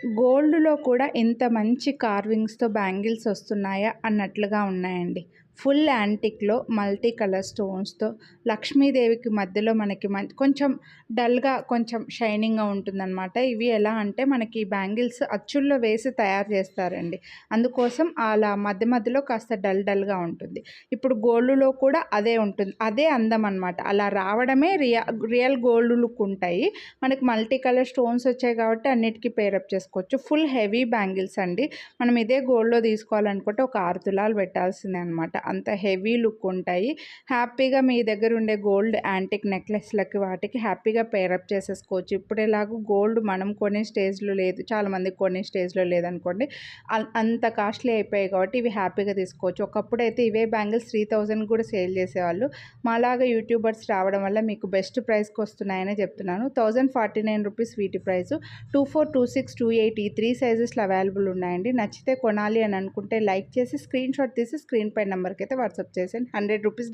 గోల్డ్‌లో కూడా ఇంత మంచి కార్వింగ్స్‌తో బ్యాంగిల్స్ వస్తున్నాయా అన్నట్లుగా ఉన్నాయండి. ఫుల్ యాంటిక్‌లో మల్టీ కలర్ స్టోన్స్‌తో లక్ష్మీదేవికి మధ్యలో మనకి కొంచెం డల్‌గా కొంచెం షైనింగ్‌గా ఉంటుందన్నమాట. ఇవి ఎలా అంటే మనకి బ్యాంగిల్స్ అచ్చుల్లో వేసి తయారు చేస్తారండి. అందుకోసం అలా మధ్య మధ్యలో కాస్త డల్‌గా ఉంటుంది. ఇప్పుడు గోల్డ్‌లో కూడా అదే ఉంటుంది. అదే అందం అన్నమాట. అలా రావడమే రియల్ గోల్డ్ లుక్ ఉంటాయి. మనకి మల్టీ కలర్ స్టోన్స్ వచ్చాయి కాబట్టి అన్నిటికీ పేరప్ చేసుకోవచ్చు. ఫుల్ హెవీ బ్యాంగిల్స్ అండి. మనం ఇదే గోల్డ్‌లో తీసుకోవాలనుకుంటే ఒక 6 తులాలు పెట్టాల్సిందే అనమాట. అంత హెవీ లుక్ ఉంటాయి. హ్యాపీగా మీ దగ్గర ఉండే గోల్డ్ యాంటిక్ నెక్లెస్‌లకి వాటికి హ్యాపీగా పేరప్ చేసేసుకోవచ్చు. ఇప్పుడు ఎలాగో గోల్డ్ మనం కొనే స్టేజ్‌లో లేదు. చాలామంది కొనే స్టేజ్‌లో లేదనుకోండి. అంత కాస్ట్లీ అయిపోయాయి కాబట్టి ఇవి హ్యాపీగా తీసుకోవచ్చు. ఒకప్పుడైతే ఇవే బ్యాంగిల్స్ 3000 కూడా సేల్ చేసేవాళ్ళు. మాలాగా యూట్యూబర్స్ రావడం వల్ల మీకు బెస్ట్ ప్రైస్‌కి వస్తున్నాయనే చెప్తున్నాను. 1049 రూపీస్ వీటి ప్రైసు. 24, 26, 28 ఈ 3 సైజెస్‌లో అవైలబుల్ ఉన్నాయండి. నచ్చితే కొనాలి అని అనుకుంటే లైక్ చేసి స్క్రీన్‌షాట్ తీసి స్క్రీన్ పై నెంబర్‌కి అయితే వాట్సాప్ చేసేయండి. 100 రూపీస్